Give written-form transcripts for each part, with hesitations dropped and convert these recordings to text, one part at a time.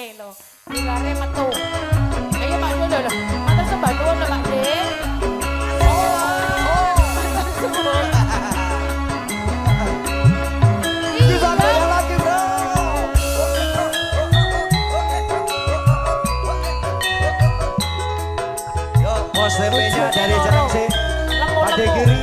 nih lo. Digare metu. Iya Pak De lho. Matur sembah nuwun lho Pak De. Bisa goyang lagi bro. Yuk bos TP-nya dari Jerengsi. Pak De kiri.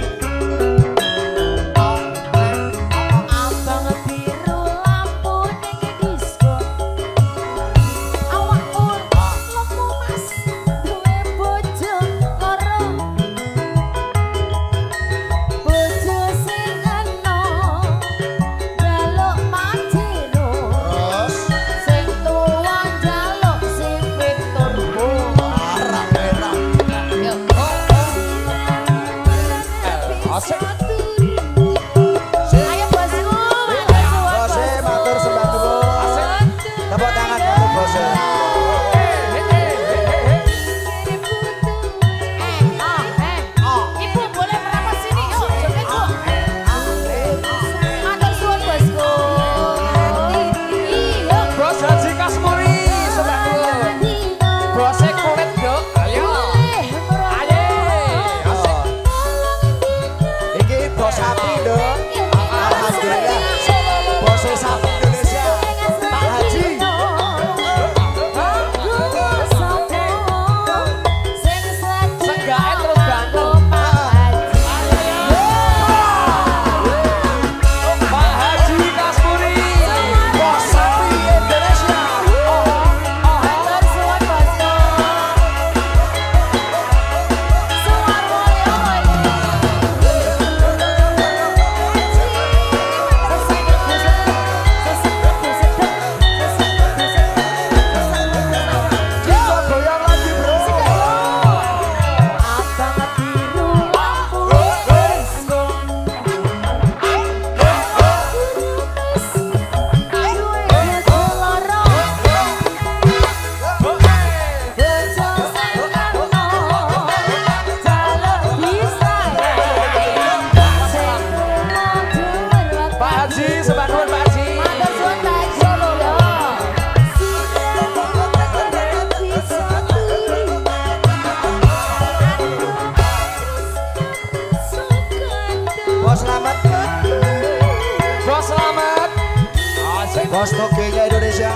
Bos Tokyo Indonesia.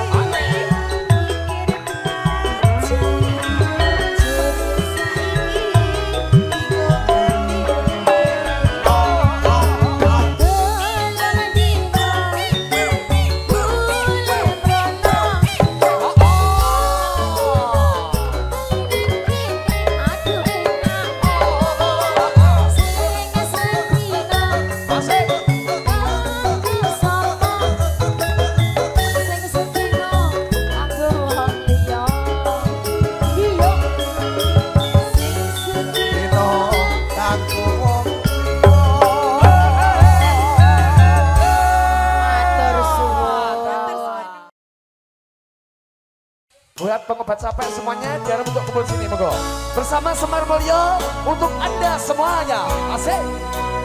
Buat pengobat capek semuanya, jangan untuk kumpul sini, monggo. Bersama Semar Mulyo untuk Anda semuanya. Asik.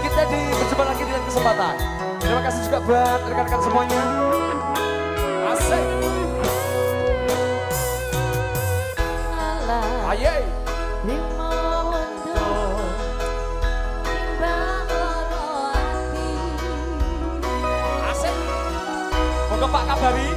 Kita berjumpa lagi di lain kesempatan. Terima kasih juga buat rekan-rekan semuanya. Asik. Aye. Asik. Monggo Pak Kabari.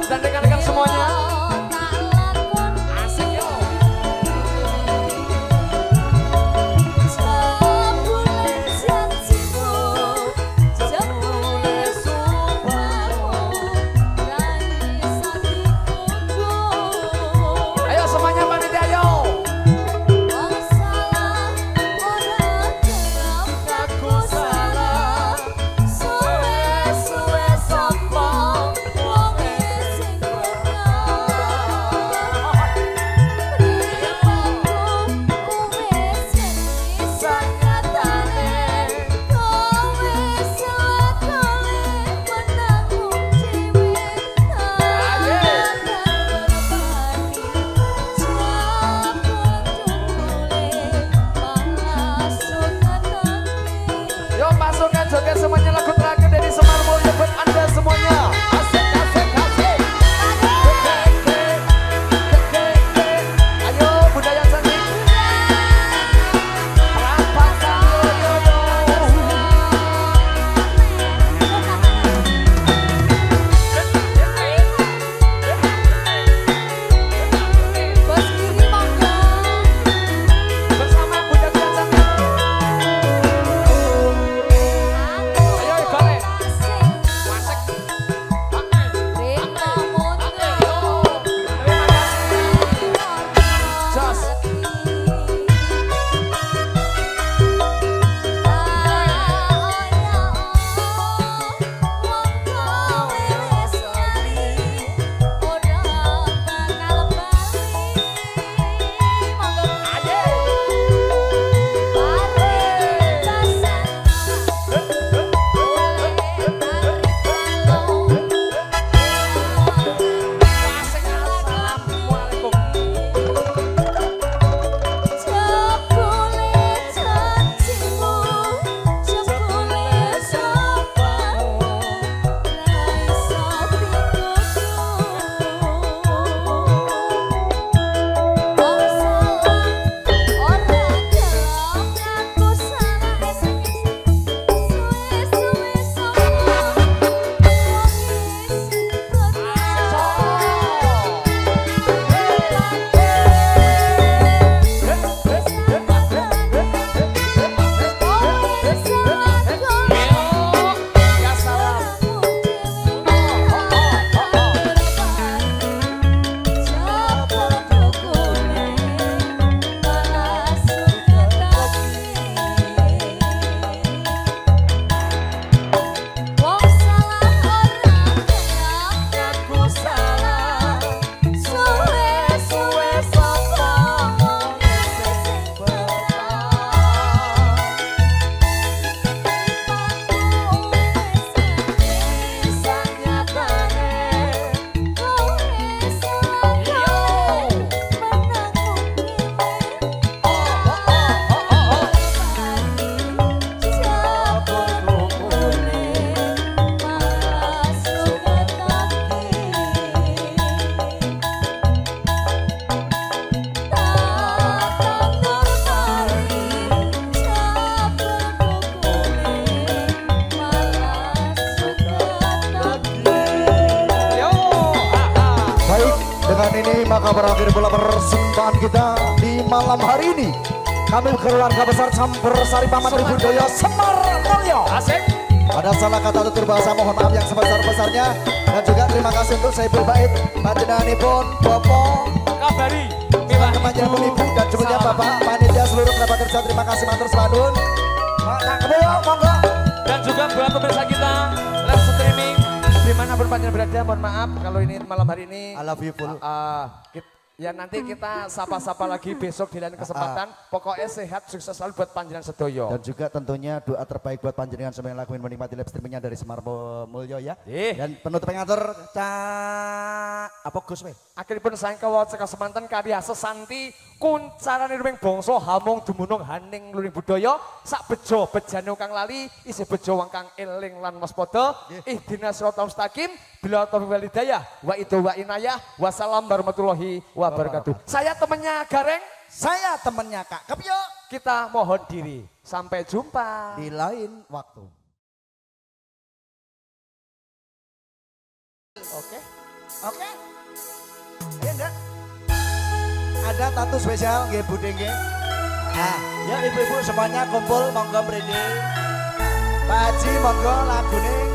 Dan maka berakhir pula persembahan kita di malam hari ini. Kami keluarga besar Campursari Paman Budaya Semar Mulyo. Asik. Ada salah kata tutur bahasa mohon maaf yang sebesar-besarnya. Dan juga terima kasih untuk Saiful Bait, panjenenganipun Bapak Kabari. teman-teman ibu dan semuanya Bapak panitia seluruh kerabat kerja, terima kasih matur suwun. Monggo. Dan juga buat pemirsa kita live streaming dimanapun panjenengan berada, mohon maaf kalau ini malam hari ini I love you full. ya nanti kita sapa-sapa lagi besok di lain kesempatan. Pokoknya sehat, sukses selalu buat panjenengan sedoyo. Dan juga tentunya doa terbaik buat panjenengan semua yang lakuin menikmati live streamingnya dari Semar Mulyo ya. Dan penutup ngatur apa Gus we? Akhiripun saya kawat seka semanten karya sesanti kuncarane ruming bangsa hamung dumunung haning luring budaya sak bejo bejane kang lali isih bejo wong kang eling lan waspada ihdinas siratal mustaqim bila taufiq wal hidayah wa itu wa inayah wassalam warahmatullahi wabarakatuh. Saya temennya Gareng, Saya temennya Kak Kepyo. kita mohon diri sampai jumpa Di lain waktu. Oke. Oke. Iya enggak? Ada tato spesial nggih Bude nggih. Nah, ya ibu-ibu semuanya kumpul monggo mrene. Pak Haji monggo lagune